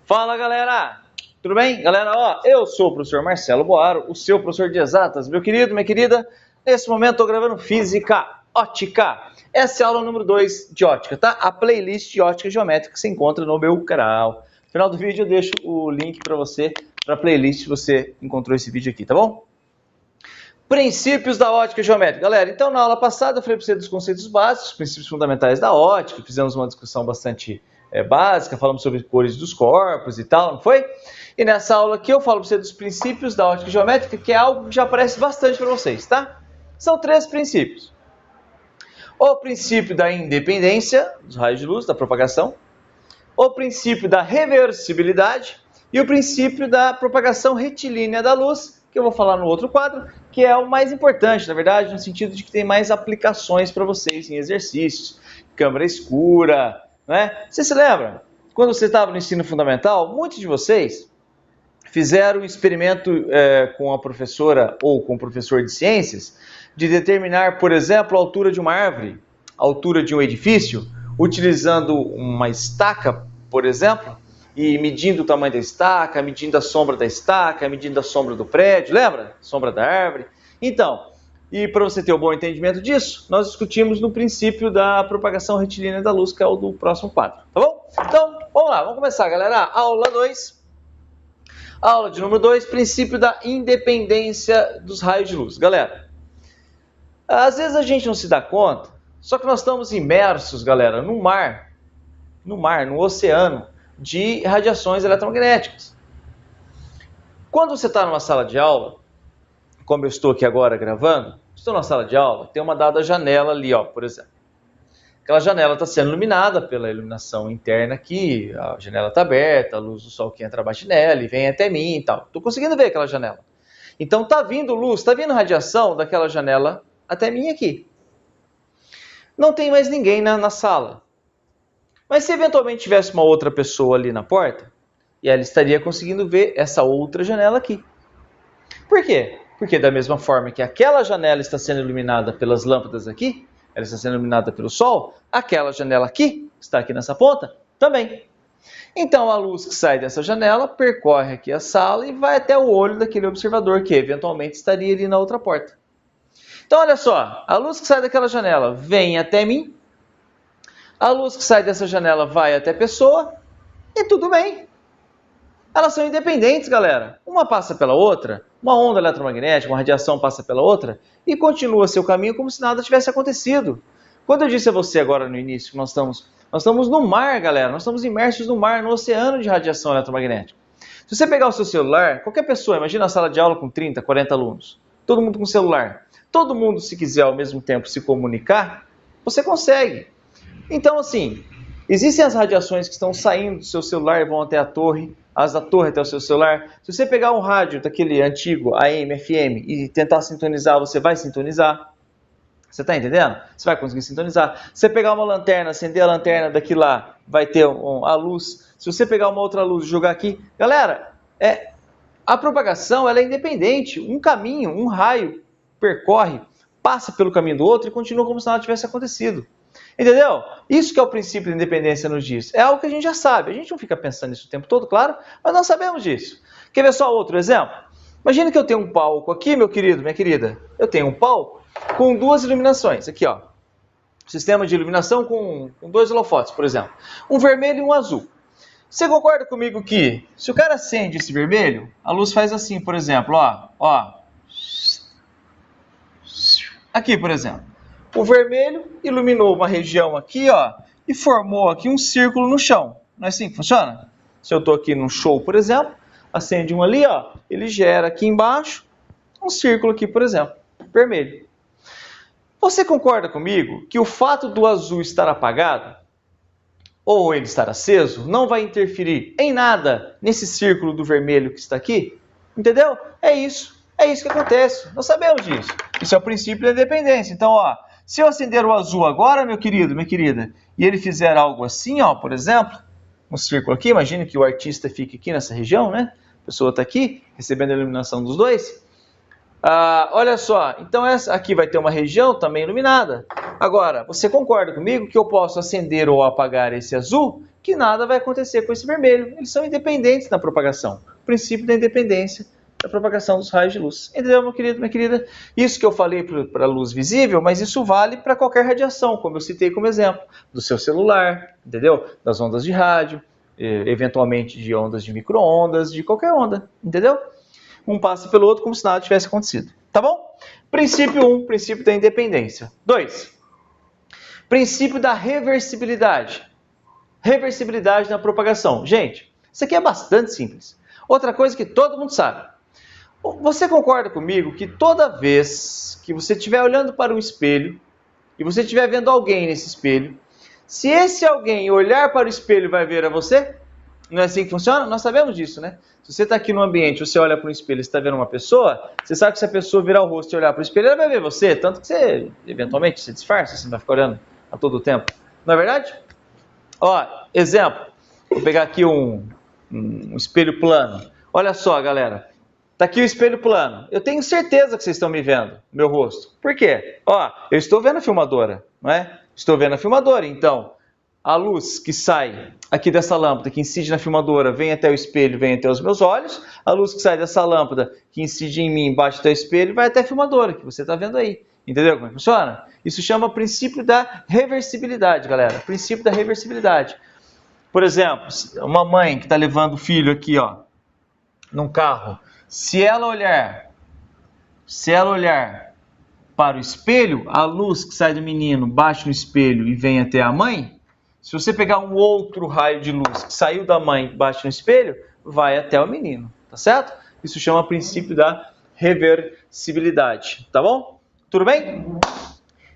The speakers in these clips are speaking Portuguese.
Fala, galera! Tudo bem? Galera, ó, eu sou o professor Marcelo Boaro, o seu professor de exatas. Meu querido, minha querida, nesse momento estou gravando Física Ótica. Essa é a aula número 2 de ótica, tá? A playlist de ótica geométrica que você encontra no meu canal. No final do vídeo eu deixo o link para você, para a playlist, se você encontrou esse vídeo aqui, tá bom? Princípios da ótica geométrica. Galera, então na aula passada eu falei para você dos conceitos básicos, princípios fundamentais da ótica, fizemos uma discussão bastante básica, falamos sobre cores dos corpos e tal, não foi? E nessa aula aqui eu falo para você dos princípios da ótica geométrica, que é algo que já aparece bastante para vocês, tá? São 3 princípios. O princípio da independência dos raios de luz, da propagação, o princípio da reversibilidade e o princípio da propagação retilínea da luz, que eu vou falar no outro quadro, que é o mais importante, na verdade, no sentido de que tem mais aplicações para vocês em exercícios, câmara escura, né? Você se lembra? Quando você estava no ensino fundamental, muitos de vocês fizeram um experimento com a professora ou com o professor de ciências de determinar, por exemplo, a altura de uma árvore, a altura de um edifício, utilizando uma estaca, por exemplo, e medindo o tamanho da estaca, medindo a sombra da estaca, medindo a sombra do prédio, lembra? Sombra da árvore. Então, e para você ter um bom entendimento disso, nós discutimos no princípio da propagação retilínea da luz, que é o do próximo quadro, tá bom? Então, vamos lá, vamos começar, galera. Aula 2. Aula de número 2, princípio da independência dos raios de luz. Galera, às vezes a gente não se dá conta, só que nós estamos imersos, galera, no mar, no oceano, de radiações eletromagnéticas. Quando você está numa sala de aula, como eu estou aqui agora gravando, estou na sala de aula, tem uma dada janela ali, ó, por exemplo. Aquela janela está sendo iluminada pela iluminação interna aqui, a janela está aberta, a luz do sol que entra bate nela e vem até mim e tal. Estou conseguindo ver aquela janela. Então está vindo luz, está vindo radiação daquela janela até mim aqui. Não tem mais ninguém na sala. Mas se eventualmente tivesse uma outra pessoa ali na porta, e ela estaria conseguindo ver essa outra janela aqui. Por quê? Porque da mesma forma que aquela janela está sendo iluminada pelas lâmpadas aqui, ela está sendo iluminada pelo sol, aquela janela aqui, que está aqui nessa ponta, também. Então a luz que sai dessa janela percorre aqui a sala e vai até o olho daquele observador que eventualmente estaria ali na outra porta. Então olha só, a luz que sai daquela janela vem até mim, a luz que sai dessa janela vai até a pessoa e tudo bem. Elas são independentes, galera. Uma passa pela outra, uma onda eletromagnética, uma radiação passa pela outra e continua seu caminho como se nada tivesse acontecido. Quando eu disse a você agora no início que nós estamos no mar, galera, nós estamos imersos no mar, no oceano de radiação eletromagnética. Se você pegar o seu celular, qualquer pessoa, imagina a sala de aula com 30, 40 alunos, todo mundo com celular, todo mundo se quiser ao mesmo tempo se comunicar, você consegue. Então assim, existem as radiações que estão saindo do seu celular e vão até a torre, as da torre até o seu celular. Se você pegar um rádio daquele antigo AM, FM e tentar sintonizar, você vai sintonizar. Você está entendendo? Você vai conseguir sintonizar. Se você pegar uma lanterna, acender a lanterna daqui lá, vai ter a luz. Se você pegar uma outra luz e jogar aqui... Galera, a propagação ela é independente. Um caminho, um raio percorre, passa pelo caminho do outro e continua como se nada tivesse acontecido. Entendeu? Isso que é o princípio da independência nos diz. É algo que a gente já sabe. A gente não fica pensando nisso o tempo todo, claro, mas nós sabemos disso. Quer ver só outro exemplo? Imagina que eu tenho um palco aqui, meu querido, minha querida. Eu tenho um palco com 2 iluminações. Aqui, ó. Sistema de iluminação com 2 holofotes, por exemplo. Um vermelho e um azul. Você concorda comigo que, se o cara acende esse vermelho, a luz faz assim, por exemplo, ó. Aqui, por exemplo. O vermelho iluminou uma região aqui, ó, e formou aqui um círculo no chão. Não é assim que funciona? Se eu estou aqui num show, por exemplo, acende um ali, ó, ele gera aqui embaixo um círculo aqui, por exemplo, vermelho. Você concorda comigo que o fato do azul estar apagado, ou ele estar aceso, não vai interferir em nada nesse círculo do vermelho que está aqui? Entendeu? É isso que acontece. Nós sabemos disso. Isso é o princípio da independência. Então, ó, se eu acender o azul agora, meu querido, minha querida, e ele fizer algo assim, ó, por exemplo, um círculo aqui, imagine que o artista fique aqui nessa região, né? A pessoa está aqui, recebendo a iluminação dos dois. Olha só, então essa aqui vai ter uma região também iluminada. Agora, você concorda comigo que eu posso acender ou apagar esse azul que nada vai acontecer com esse vermelho. Eles são independentes na propagação. O princípio da independência da propagação dos raios de luz. Entendeu, meu querido, minha querida? Isso que eu falei para a luz visível, mas isso vale para qualquer radiação, como eu citei como exemplo, do seu celular, entendeu? Das ondas de rádio, eventualmente de ondas de micro-ondas, de qualquer onda, entendeu? Um passa pelo outro como se nada tivesse acontecido, tá bom? Princípio 1, princípio da independência. 2, princípio da reversibilidade. Reversibilidade na propagação. Gente, isso aqui é bastante simples. Outra coisa que todo mundo sabe. Você concorda comigo que toda vez que você estiver olhando para um espelho e você estiver vendo alguém nesse espelho, se esse alguém olhar para o espelho vai ver a você? Não é assim que funciona? Nós sabemos disso, né? Se você está aqui no ambiente, você olha para um espelho e está vendo uma pessoa, você sabe que se a pessoa virar o rosto e olhar para o espelho, ela vai ver você, tanto que você, eventualmente, se disfarça, você não vai ficar olhando a todo tempo. Não é verdade? Ó, exemplo, vou pegar aqui um espelho plano. Olha só, galera. Tá aqui o espelho plano. Eu tenho certeza que vocês estão me vendo, meu rosto. Por quê? Ó, eu estou vendo a filmadora, não é? Estou vendo a filmadora, então a luz que sai aqui dessa lâmpada, que incide na filmadora, vem até o espelho, vem até os meus olhos. A luz que sai dessa lâmpada, que incide em mim, bate até o espelho, vai até a filmadora, que você está vendo aí. Entendeu como é que funciona? Isso chama princípio da reversibilidade, galera. Princípio da reversibilidade. Por exemplo, uma mãe que está levando o filho aqui, ó, num carro. Se ela olhar para o espelho, a luz que sai do menino bate no espelho e vem até a mãe. Se você pegar um outro raio de luz que saiu da mãe e bate no espelho, vai até o menino, tá certo? Isso chama princípio da reversibilidade, tá bom? Tudo bem?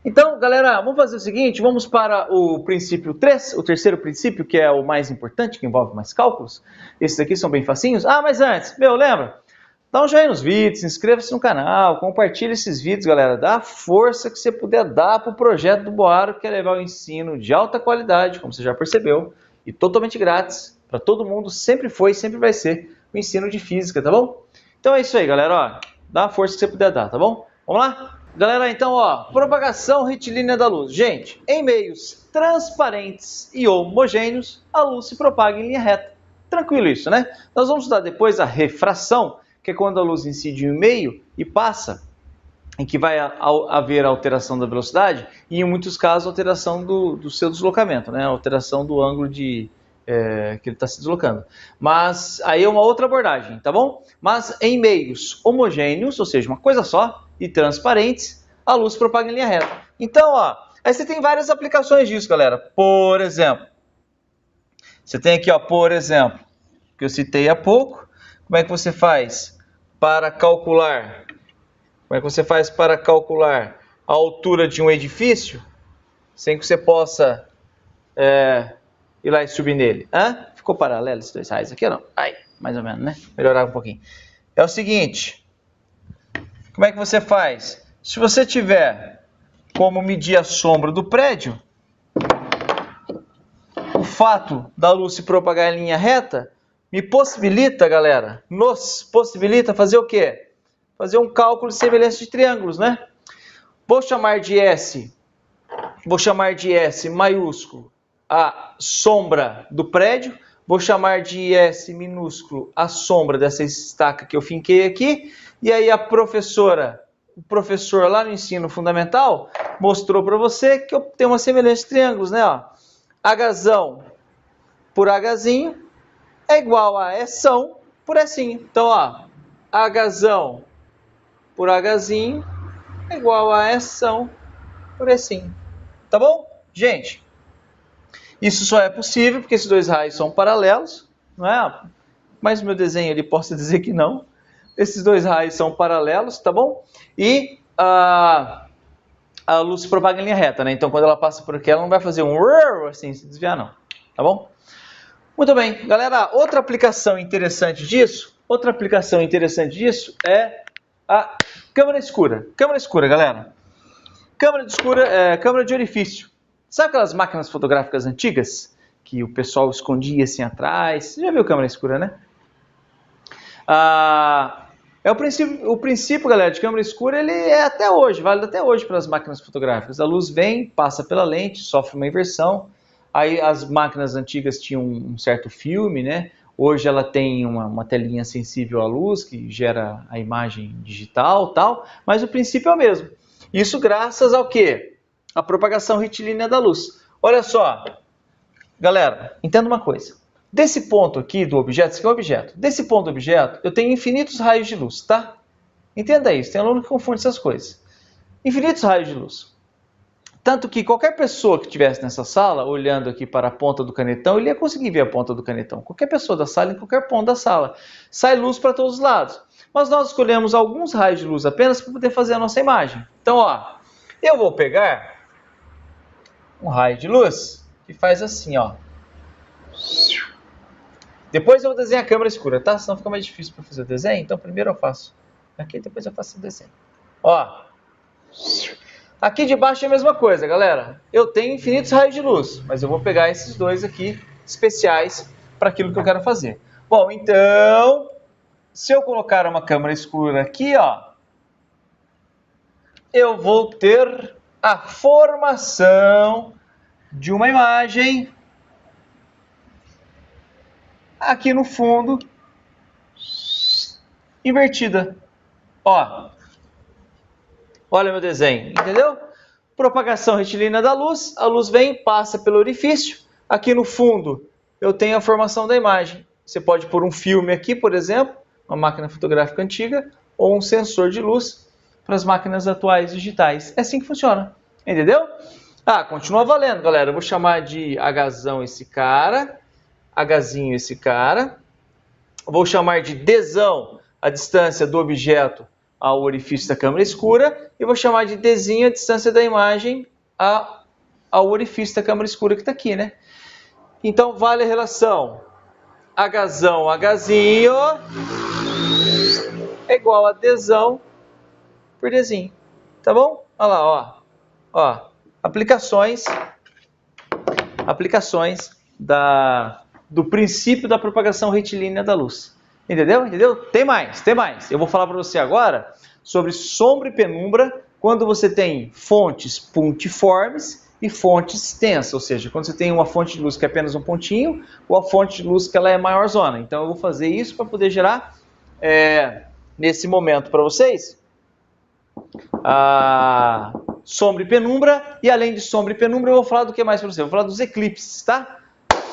Então, galera, vamos fazer o seguinte, vamos para o princípio 3, o terceiro princípio, que é o mais importante, que envolve mais cálculos. Esses aqui são bem facinhos. Ah, mas antes, lembra? Dá um joinha nos vídeos, inscreva-se no canal, compartilhe esses vídeos, galera. Dá a força que você puder dar para o projeto do Boaro, que é levar o ensino de alta qualidade, como você já percebeu, e totalmente grátis, para todo mundo, sempre foi e sempre vai ser o ensino de física, tá bom? Então é isso aí, galera, ó, dá a força que você puder dar, tá bom? Vamos lá? Galera, então, ó, propagação retilínea da luz. Gente, em meios transparentes e homogêneos, a luz se propaga em linha reta. Tranquilo isso, né? Nós vamos estudar depois a refração, que é quando a luz incide em um meio e passa, em que vai haver alteração da velocidade e, em muitos casos, alteração do seu deslocamento, né? Alteração do ângulo que ele está se deslocando. Mas aí é uma outra abordagem, tá bom? Mas em meios homogêneos, ou seja, uma coisa só, e transparentes, a luz propaga em linha reta. Então, ó, aí você tem várias aplicações disso, galera. Por exemplo, você tem aqui, ó, por exemplo, que eu citei há pouco. Como é que você faz para calcular? Como é que você faz para calcular a altura de um edifício sem que você possa ir lá e subir nele? Hã? Ficou paralelo esses dois raios aqui ou não? Ai, mais ou menos, né? Melhorar um pouquinho. É o seguinte, como é que você faz? Se você tiver como medir a sombra do prédio, o fato da luz se propagar em linha reta me possibilita, galera, nos possibilita fazer o quê? Fazer um cálculo de semelhança de triângulos, né? Vou chamar de S maiúsculo a sombra do prédio, vou chamar de S minúsculo a sombra dessa estaca que eu finquei aqui, e aí o professor lá no ensino fundamental mostrou para você que eu tenho uma semelhança de triângulos, né? Ó, Hzão por Hzinho é igual a Eção por Ezinho. Então, ó, Hzão por Hzinho é igual a Eção por Ezinho. Tá bom? Gente, isso só é possível porque esses dois raios são paralelos, não é? Mas o meu desenho ali posso dizer que não. Esses dois raios são paralelos, tá bom? E a luz se propaga em linha reta, né? Então, quando ela passa por aqui, ela não vai fazer um assim, se desviar, não. Tá bom? Muito bem, galera. Outra aplicação interessante disso é a câmara escura. Câmara escura, galera. Câmara escura é câmara de orifício. Sabe aquelas máquinas fotográficas antigas que o pessoal escondia assim atrás? Você já viu câmera escura, né? O princípio, galera, de câmera escura, ele é até hoje, válido até hoje para as máquinas fotográficas. A luz vem, passa pela lente, sofre uma inversão, Aí as máquinas antigas tinham um certo filme, né? Hoje ela tem uma telinha sensível à luz que gera a imagem digital, tal, mas o princípio é o mesmo. Isso graças ao quê? A propagação retilínea da luz. Olha só, galera, entenda uma coisa. Desse ponto aqui do objeto, esse aqui é o objeto. Desse ponto do objeto, eu tenho infinitos raios de luz, tá? Entenda isso, tem aluno que confunde essas coisas. Infinitos raios de luz. Tanto que qualquer pessoa que estivesse nessa sala, olhando aqui para a ponta do canetão, ele ia conseguir ver a ponta do canetão. Qualquer pessoa da sala, em qualquer ponto da sala. Sai luz para todos os lados. Mas nós escolhemos alguns raios de luz apenas para poder fazer a nossa imagem. Então, ó, eu vou pegar um raio de luz que faz assim, ó. Depois eu vou desenhar a câmera escura, tá? Senão fica mais difícil para fazer o desenho. Então, primeiro eu faço aqui, depois eu faço o desenho. Ó. Aqui de baixo é a mesma coisa, galera. Eu tenho infinitos raios de luz, mas eu vou pegar esses dois aqui, especiais, para aquilo que eu quero fazer. Bom, então, se eu colocar uma câmera escura aqui, ó, eu vou ter a formação de uma imagem aqui no fundo, invertida. Ó. Olha meu desenho, entendeu? Propagação retilínea da luz, a luz vem, passa pelo orifício. Aqui no fundo eu tenho a formação da imagem. Você pode pôr um filme aqui, por exemplo, uma máquina fotográfica antiga, ou um sensor de luz para as máquinas atuais digitais. É assim que funciona, entendeu? Ah, continua valendo, galera. Eu vou chamar de Hzão esse cara, Hzinho esse cara. Vou chamar de Dzão a distância do objeto ao orifício da câmera escura, e vou chamar de Dzinho a distância da imagem ao orifício da câmera escura que está aqui, né? Então, vale a relação Hzão, Hzinho é igual a Dzão por Dzinho, tá bom? Olha lá, ó. Ó, aplicações do princípio da propagação retilínea da luz. Entendeu? Entendeu? Tem mais, tem mais. Eu vou falar para você agora sobre sombra e penumbra quando você tem fontes puntiformes e fontes tensas, ou seja, quando você tem uma fonte de luz que é apenas um pontinho ou a fonte de luz que ela é maior zona. Então eu vou fazer isso para poder gerar, nesse momento para vocês, a sombra e penumbra, e além de sombra e penumbra eu vou falar do que mais para você? Eu vou falar dos eclipses, tá?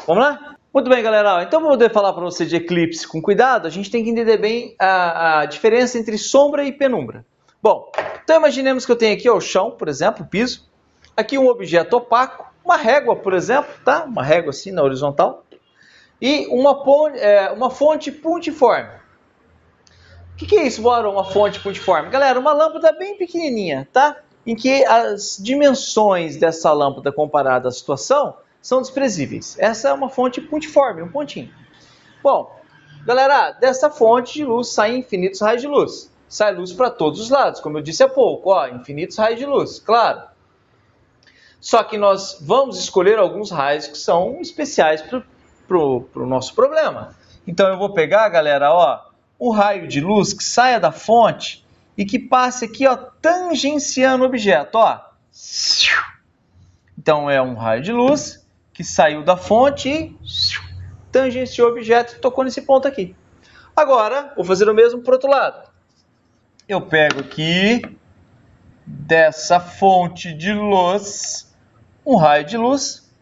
Vamos lá? Muito bem, galera. Então, para poder falar para você de eclipse com cuidado, a gente tem que entender bem a diferença entre sombra e penumbra. Bom, então imaginemos que eu tenho aqui ó, o chão, por exemplo, o piso. Aqui um objeto opaco, uma régua, por exemplo, tá? Uma régua assim na horizontal. E uma fonte puntiforme. O que é isso, Bora? Uma fonte puntiforme? Galera, uma lâmpada bem pequenininha, tá? Em que as dimensões dessa lâmpada comparada à situação são desprezíveis. Essa é uma fonte puntiforme, um pontinho. Bom, galera, dessa fonte de luz saem infinitos raios de luz. Sai luz para todos os lados, como eu disse há pouco, ó, infinitos raios de luz, claro. Só que nós vamos escolher alguns raios que são especiais para o nosso problema. Então eu vou pegar, galera, ó, um raio de luz que saia da fonte e que passe aqui, ó, tangenciando o objeto, ó. Então é um raio de luz que saiu da fonte e tangenciou o objeto e tocou nesse ponto aqui. Agora, vou fazer o mesmo para o outro lado. Eu pego aqui, dessa fonte de luz, um raio de luz.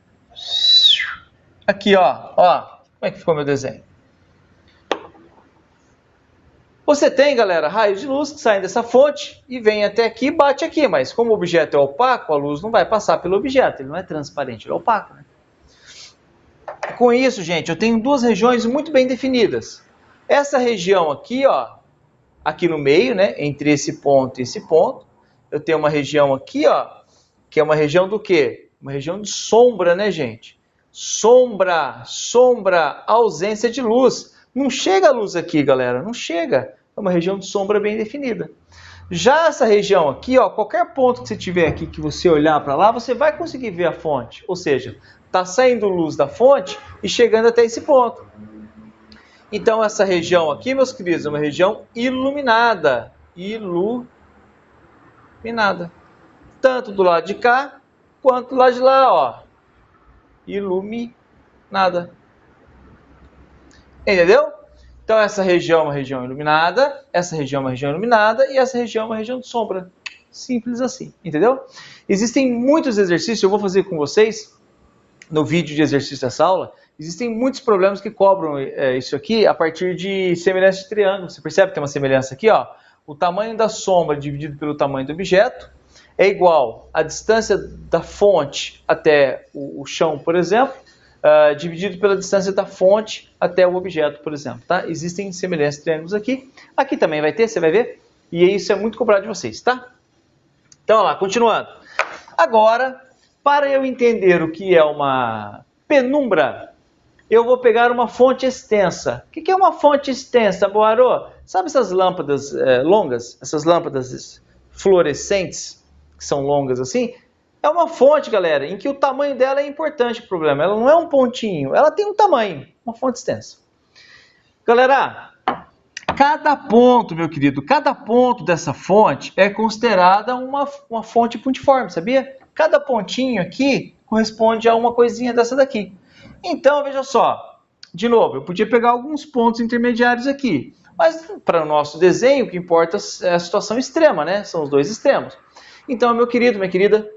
Aqui, ó. Como é que ficou meu desenho? Você tem, galera, raios de luz que saem dessa fonte e vem até aqui e bate aqui. Mas como o objeto é opaco, a luz não vai passar pelo objeto. Ele não é transparente, ele é opaco, né? Com isso, gente, eu tenho duas regiões muito bem definidas. Essa região aqui, ó, aqui no meio, né, entre esse ponto e esse ponto, eu tenho uma região aqui, ó, que é uma região do quê? Uma região de sombra, né, gente? Sombra, ausência de luz. Não chega a luz aqui, galera, não chega. É uma região de sombra bem definida. Já essa região aqui, ó, qualquer ponto que você tiver aqui, que você olhar para lá, você vai conseguir ver a fonte. Ou seja, está saindo luz da fonte e chegando até esse ponto. Então, essa região aqui, meus queridos, é uma região iluminada. Iluminada. Tanto do lado de cá, quanto do lado de lá, ó. iluminada. Entendeu? Então essa região é uma região iluminada, essa região é uma região iluminada e essa região é uma região de sombra. Simples assim, entendeu? Existem muitos exercícios, eu vou fazer com vocês no vídeo de exercício dessa aula. Existem muitos problemas que cobram isso aqui a partir de semelhança de triângulo. Você percebe que tem uma semelhança aqui, ó? O tamanho da sombra dividido pelo tamanho do objeto é igual à distância da fonte até o chão, por exemplo, dividido pela distância da fonte até o objeto, por exemplo. Tá? Existem semelhanças de triângulos aqui. Aqui também vai ter, você vai ver. E isso é muito cobrado de vocês, tá? Então, olha lá, continuando. Agora, para eu entender o que é uma penumbra, eu vou pegar uma fonte extensa. O que é uma fonte extensa, Boarô? Sabe essas lâmpadas longas? Essas lâmpadas fluorescentes, que são longas assim? É uma fonte, galera, em que o tamanho dela é importante para o problema. Ela não é um pontinho, ela tem um tamanho, uma fonte extensa. Galera, cada ponto, meu querido, cada ponto dessa fonte é considerada uma fonte pontiforme, sabia? Cada pontinho aqui corresponde a uma coisinha dessa daqui. Então, veja só, de novo, eu podia pegar alguns pontos intermediários aqui, mas para o nosso desenho o que importa é a situação extrema, né? São os dois extremos. Então, meu querido, minha querida,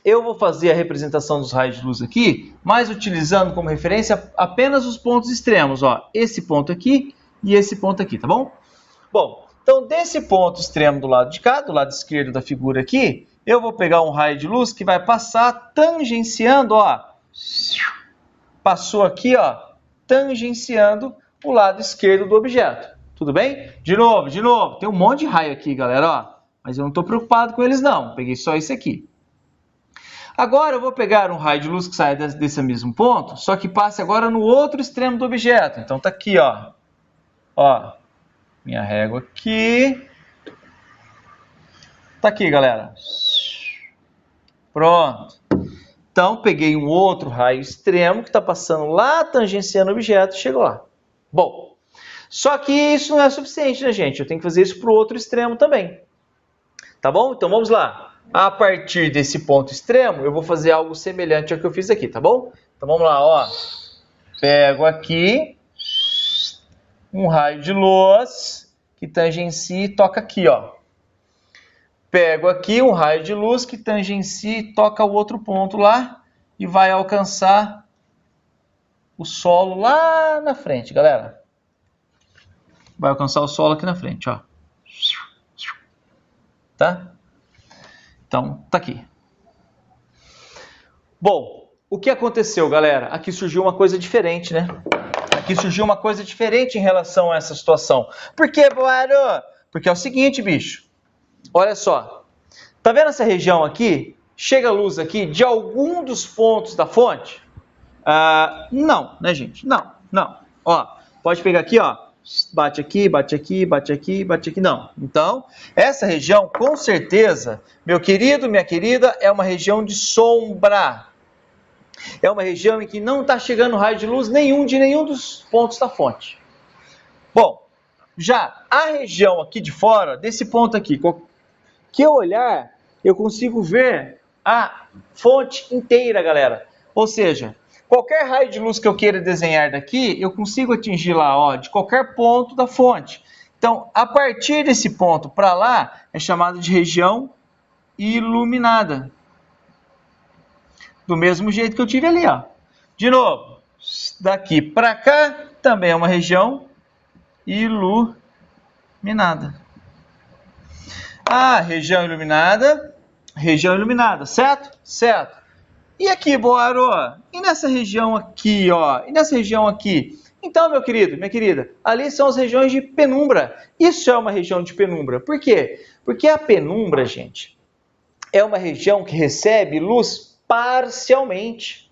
eu vou fazer a representação dos raios de luz aqui, mas utilizando como referência apenas os pontos extremos, ó, esse ponto aqui e esse ponto aqui, tá bom? Bom, então desse ponto extremo do lado de cá, do lado esquerdo da figura aqui, eu vou pegar um raio de luz que vai passar tangenciando, ó, passou aqui, ó, tangenciando o lado esquerdo do objeto. Tudo bem? De novo, tem um monte de raio aqui, galera, ó, mas eu não estou preocupado com eles não, peguei só esse aqui. Agora eu vou pegar um raio de luz que sai desse mesmo ponto, só que passe agora no outro extremo do objeto. Então tá aqui, ó. Ó, minha régua aqui. Tá aqui, galera. Pronto. Então peguei um outro raio extremo que está passando lá, tangenciando o objeto e chegou lá. Bom, só que isso não é suficiente, né, gente? Eu tenho que fazer isso para o outro extremo também. Tá bom? Então vamos lá. A partir desse ponto extremo, eu vou fazer algo semelhante ao que eu fiz aqui, tá bom? Então vamos lá, ó. Pego aqui um raio de luz que tangencia e toca aqui, ó. Pego aqui um raio de luz que tangencia e toca o outro ponto lá e vai alcançar o solo lá na frente, galera. Vai alcançar o solo aqui na frente, ó. Tá? Então, tá aqui. Bom, o que aconteceu, galera? Aqui surgiu uma coisa diferente, né? Aqui surgiu uma coisa diferente em relação a essa situação. Por quê, Boaro? Porque é o seguinte, bicho. Olha só. Tá vendo essa região aqui? Chega a luz aqui de algum dos pontos da fonte? Não, né, gente? Não. Ó, pode pegar aqui, ó. Bate aqui, bate aqui, bate aqui, bate aqui. Não. Então, essa região, com certeza, meu querido, minha querida, é uma região de sombra. É uma região em que não está chegando raio de luz nenhum de nenhum dos pontos da fonte. Bom, já a região aqui de fora, desse ponto aqui, que eu olhar, eu consigo ver a fonte inteira, galera. Ou seja, qualquer raio de luz que eu queira desenhar daqui, eu consigo atingir lá, ó, de qualquer ponto da fonte. Então, a partir desse ponto para lá, é chamado de região iluminada. Do mesmo jeito que eu tive ali, ó. De novo, daqui para cá, também é uma região iluminada. Região iluminada, certo? Certo. E aqui, Boaro? E nessa região aqui, ó? E nessa região aqui? Então, meu querido, minha querida, ali são as regiões de penumbra. Isso é uma região de penumbra. Por quê? Porque a penumbra, gente, é uma região que recebe luz parcialmente.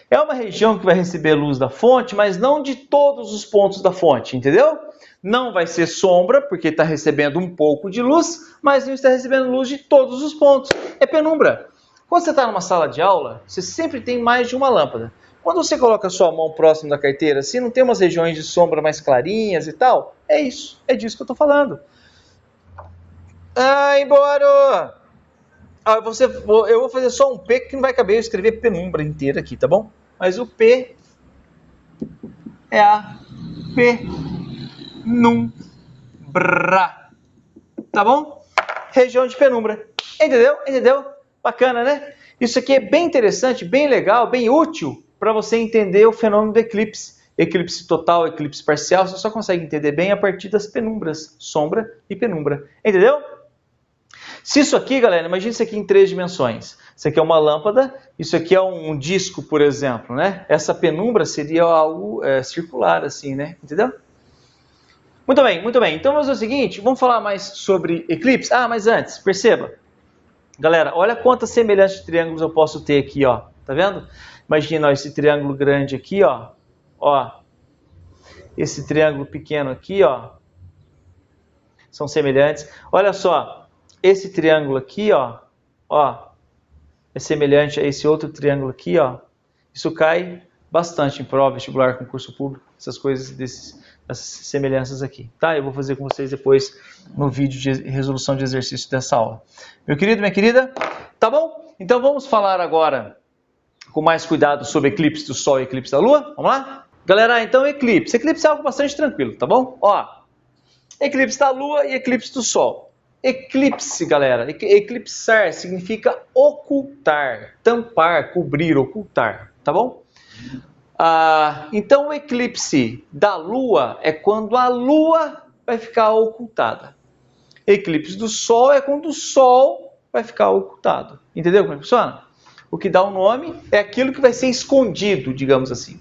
É uma região que vai receber luz da fonte, mas não de todos os pontos da fonte, entendeu? Não vai ser sombra, porque está recebendo um pouco de luz, mas não está recebendo luz de todos os pontos. É penumbra. Quando você está numa sala de aula, você sempre tem mais de uma lâmpada. Quando você coloca a sua mão próximo da carteira, assim, não tem umas regiões de sombra mais clarinhas e tal? É isso, é disso que eu estou falando. Embora! Eu vou fazer só um P que não vai caber eu escrever penumbra inteira aqui, tá bom? mas o P é a penumbra. Tá bom? Região de penumbra. Entendeu? Entendeu? Bacana, né? Isso aqui é bem interessante, bem legal, bem útil para você entender o fenômeno do eclipse. Eclipse total, eclipse parcial, você só consegue entender bem a partir das penumbras, sombra e penumbra. Entendeu? Se isso aqui, galera, imagine isso aqui em 3 dimensões. Isso aqui é uma lâmpada, isso aqui é um disco, por exemplo, né? Essa penumbra seria algo circular, assim, né? Entendeu? Muito bem, muito bem. Então vamos fazer o seguinte, vamos falar mais sobre eclipse. Ah, mas antes, perceba. Galera, olha quantas semelhanças de triângulos eu posso ter aqui, ó. Tá vendo? Imagina, ó, esse triângulo grande aqui, ó. Ó. Esse triângulo pequeno aqui, ó. São semelhantes. Olha só, esse triângulo aqui, ó. Ó. É semelhante a esse outro triângulo aqui, ó. Isso cai bastante em prova, vestibular, concurso público, essas coisas essas semelhanças aqui, tá? Eu vou fazer com vocês depois no vídeo de resolução de exercício dessa aula. Meu querido, minha querida, tá bom? Então vamos falar agora com mais cuidado sobre eclipse do Sol e eclipse da Lua. Vamos lá? Galera, então eclipse. Eclipse é algo bastante tranquilo, tá bom? Ó, eclipse da Lua e eclipse do Sol. Eclipse, galera, eclipsar significa ocultar, tampar, cobrir, ocultar, tá bom? Então o eclipse da Lua é quando a Lua vai ficar ocultada. Eclipse do Sol é quando o Sol vai ficar ocultado. Entendeu como é que funciona? O que dá o nome é aquilo que vai ser escondido, digamos assim.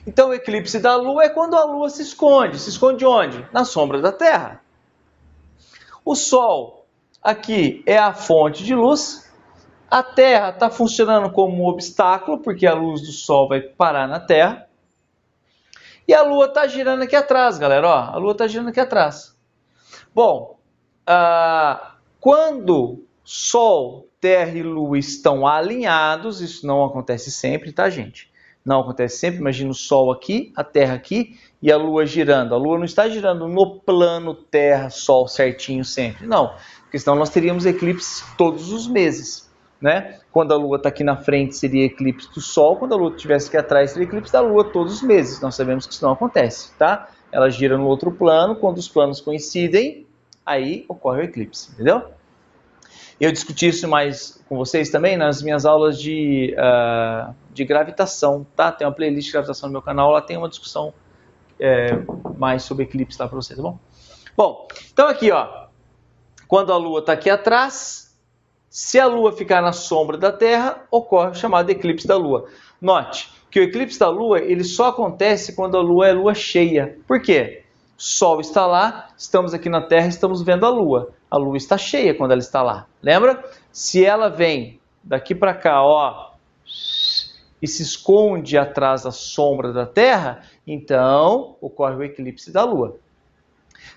Então o eclipse da Lua é quando a Lua se esconde. Se esconde onde? Na sombra da Terra. O Sol aqui é a fonte de luz. A Terra está funcionando como um obstáculo, porque a luz do Sol vai parar na Terra. E a Lua está girando aqui atrás, galera. Ó, a Lua está girando aqui atrás. Bom, quando Sol, Terra e Lua estão alinhados, isso não acontece sempre, tá, gente? Não acontece sempre. Imagina o Sol aqui, a Terra aqui e a Lua girando. A Lua não está girando no plano Terra-Sol certinho sempre. Não, porque senão nós teríamos eclipses todos os meses. Né? Quando a Lua está aqui na frente seria eclipse do Sol, quando a Lua estivesse aqui atrás seria eclipse da Lua todos os meses. Nós sabemos que isso não acontece, tá? Ela gira no outro plano, quando os planos coincidem, aí ocorre o eclipse, entendeu? Eu discuti isso mais com vocês também nas minhas aulas de gravitação, tá? Tem uma playlist de gravitação no meu canal, lá tem uma discussão mais sobre eclipse lá para vocês, tá bom? Bom, então aqui, ó, quando a Lua está aqui atrás, se a Lua ficar na sombra da Terra, ocorre o chamado eclipse da Lua. Note que o eclipse da Lua ele só acontece quando a Lua é lua cheia. Por quê? O Sol está lá, estamos aqui na Terra, estamos vendo a Lua. A Lua está cheia quando ela está lá. Lembra? Se ela vem daqui para cá, ó, e se esconde atrás da sombra da Terra, então ocorre o eclipse da Lua.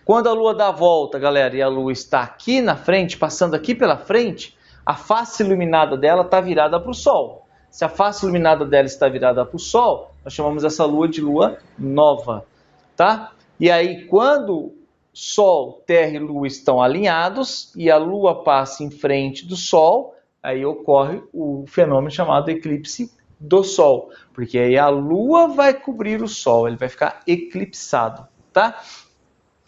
Quando a Lua dá a volta, galera, e a Lua está aqui na frente, passando aqui pela frente, a face iluminada dela está virada para o Sol. Se a face iluminada dela está virada para o Sol, nós chamamos essa Lua de Lua nova, tá? E aí, quando Sol, Terra e Lua estão alinhados e a Lua passa em frente do Sol, aí ocorre o fenômeno chamado eclipse do Sol, porque aí a Lua vai cobrir o Sol, ele vai ficar eclipsado, tá?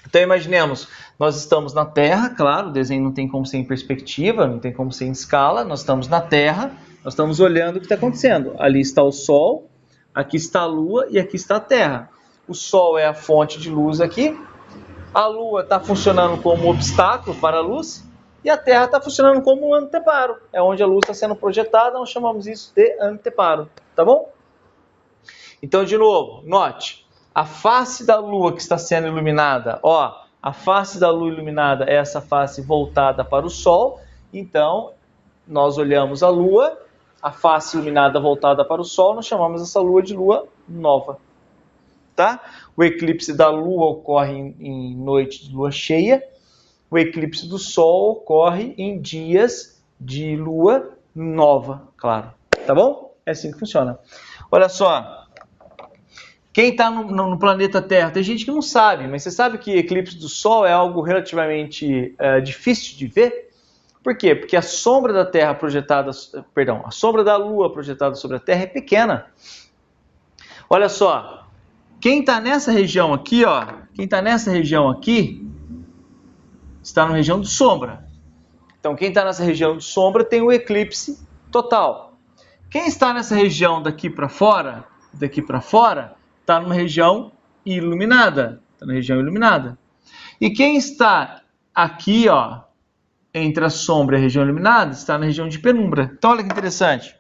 Então imaginemos, nós estamos na Terra, claro, o desenho não tem como ser em perspectiva, não tem como ser em escala, nós estamos na Terra, nós estamos olhando o que está acontecendo. Ali está o Sol, aqui está a Lua e aqui está a Terra. O Sol é a fonte de luz aqui, a Lua está funcionando como obstáculo para a luz e a Terra está funcionando como um anteparo. É onde a luz está sendo projetada, nós chamamos isso de anteparo, tá bom? Então, de novo, note. A face da Lua que está sendo iluminada, ó, a face da Lua iluminada é essa face voltada para o Sol. Então, nós olhamos a Lua, a face iluminada voltada para o Sol, nós chamamos essa Lua de Lua nova. Tá? O eclipse da Lua ocorre em noite de Lua cheia. O eclipse do Sol ocorre em dias de Lua nova, claro. Tá bom? É assim que funciona. Olha só. Quem está no planeta Terra, tem gente que não sabe, mas você sabe que eclipse do Sol é algo relativamente difícil de ver? Por quê? Porque a sombra da Terra projetada, a sombra da Lua projetada sobre a Terra é pequena. Olha só, quem está nessa região aqui, ó, está na região de sombra. Então, quem está nessa região de sombra tem o eclipse total. Quem está nessa região daqui para fora, está numa região iluminada. E quem está aqui, ó, entre a sombra e a região iluminada, está na região de penumbra. Então, olha que interessante.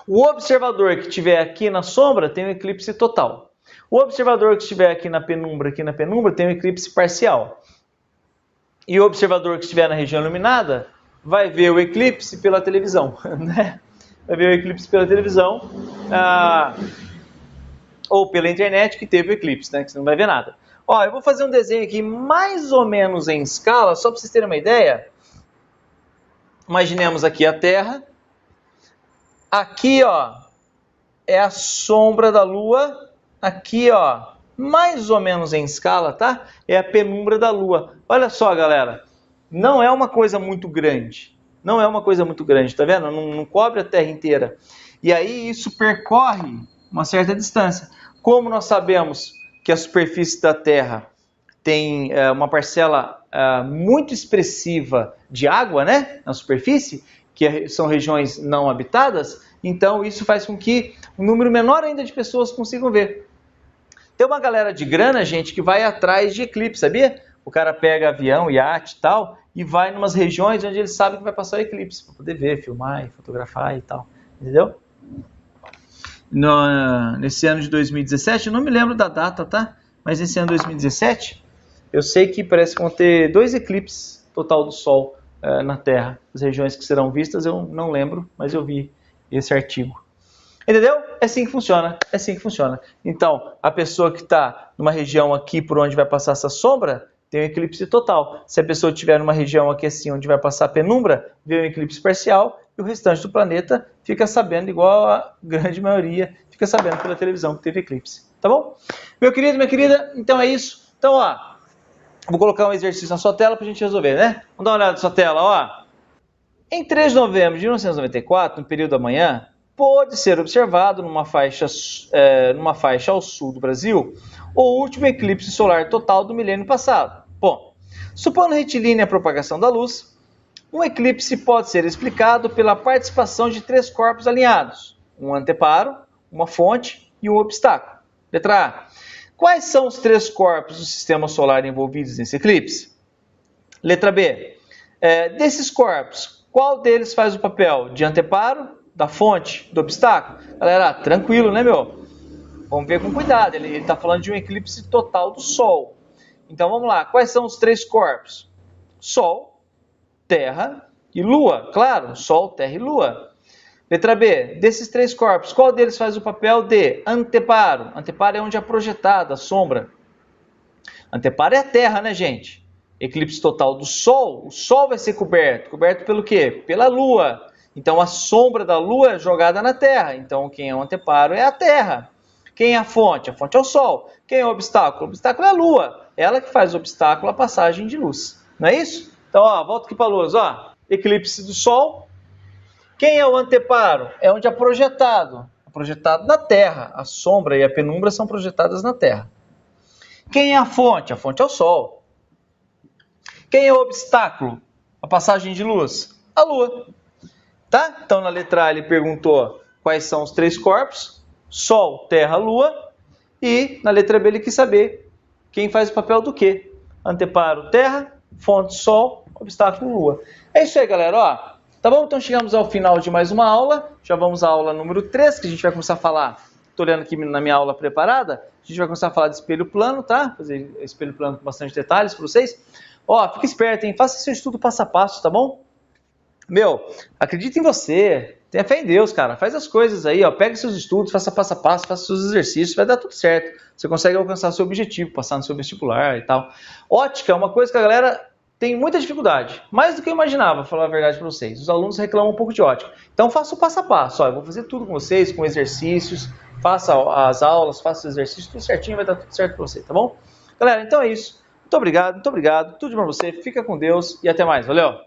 O observador que estiver aqui na sombra tem um eclipse total. O observador que estiver aqui na penumbra, tem um eclipse parcial. E o observador que estiver na região iluminada vai ver o eclipse pela televisão, né? Vai ver o eclipse pela televisão ou pela internet que teve o eclipse, né? Que você não vai ver nada. Ó, eu vou fazer um desenho aqui mais ou menos em escala, só para vocês terem uma ideia. Imaginemos aqui a Terra. Aqui, ó, é a sombra da Lua. Aqui, ó, mais ou menos em escala, tá? É a penumbra da Lua. Olha só, galera. Não é uma coisa muito grande. Tá vendo? Não cobre a Terra inteira. E aí isso percorre uma certa distância. Como nós sabemos que a superfície da Terra tem uma parcela muito expressiva de água, né, na superfície, que são regiões não habitadas, então isso faz com que um número menor ainda de pessoas consigam ver. Tem uma galera de grana, gente, que vai atrás de eclipse, sabia? O cara pega avião, iate e tal, e vai em umas regiões onde ele sabe que vai passar o eclipse, para poder ver, filmar, fotografar e tal, entendeu? Nesse ano de 2017, eu não me lembro da data, tá? Mas nesse ano de 2017, eu sei que parece que vão ter 2 eclipses total do Sol na Terra. As regiões que serão vistas eu não lembro, mas eu vi esse artigo. Entendeu? É assim que funciona. Então, a pessoa que está numa região aqui por onde vai passar essa sombra, tem um eclipse total. Se a pessoa estiver numa região aqui assim, onde vai passar a penumbra, vê um eclipse parcial, e o restante do planeta fica sabendo, igual a grande maioria, fica sabendo pela televisão que teve eclipse. Tá bom? Meu querido, minha querida, então é isso. Então, ó, vou colocar um exercício na sua tela pra gente resolver, né? Vamos dar uma olhada na sua tela, ó. Em 3 de novembro de 1994, no período da manhã, pôde ser observado numa faixa ao sul do Brasil o último eclipse solar total do milênio passado. Bom, supondo retilínea a propagação da luz, um eclipse pode ser explicado pela participação de 3 corpos alinhados, um anteparo, uma fonte e um obstáculo. Letra A. Quais são os 3 corpos do sistema solar envolvidos nesse eclipse? Letra B. Desses corpos, qual deles faz o papel de anteparo, da fonte, do obstáculo? Galera, tranquilo, né, meu? Vamos ver com cuidado. Ele está falando de um eclipse total do Sol. Então, vamos lá. Quais são os 3 corpos? Sol, Terra e Lua. Claro, Sol, Terra e Lua. Letra B. Desses 3 corpos, qual deles faz o papel de anteparo? Anteparo é onde é projetada a sombra. Anteparo é a Terra, né, gente? Eclipse total do Sol, o Sol vai ser coberto. Coberto pelo quê? Pela Lua. Então, a sombra da Lua é jogada na Terra. Então, quem é o anteparo é a Terra. Quem é a fonte? A fonte é o Sol. Quem é o obstáculo? O obstáculo é a Lua. Ela que faz o obstáculo à passagem de luz. Não é isso? Então, ó, volta aqui para a luz. Ó. Eclipse do Sol. Quem é o anteparo? É onde é projetado. É projetado na Terra. A sombra e a penumbra são projetadas na Terra. Quem é a fonte? A fonte é o Sol. Quem é o obstáculo? A passagem de luz? A Lua. Tá? Então, na letra A, ele perguntou quais são os 3 corpos. Sol, Terra, Lua. E na letra B, ele quis saber quem faz o papel do quê? Anteparo, Terra. Fonte, Sol. Obstáculo, Lua. É isso aí, galera. Ó, tá bom? Então, chegamos ao final de mais uma aula. Já vamos à aula número 3, que a gente vai começar a falar. Estou olhando aqui na minha aula preparada. A gente vai começar a falar de espelho plano, tá? Fazer espelho plano com bastante detalhes para vocês. Ó, fica esperto, hein? Faça seu estudo passo a passo, tá bom? Meu, acredita em você. Tenha fé em Deus, cara. Faz as coisas aí, ó. Pega seus estudos, faça passo a passo, faça seus exercícios, vai dar tudo certo. Você consegue alcançar seu objetivo, passar no seu vestibular e tal. Ótica é uma coisa que a galera tem muita dificuldade. Mais do que eu imaginava, falar a verdade para vocês. Os alunos reclamam um pouco de ótica. Então, faça o passo a passo. Ó, eu vou fazer tudo com vocês, com exercícios. Faça as aulas, faça os exercícios, tudo certinho, vai dar tudo certo para você, tá bom? Galera, então é isso. Muito obrigado, tudo de bom pra você. Fica com Deus e até mais. Valeu!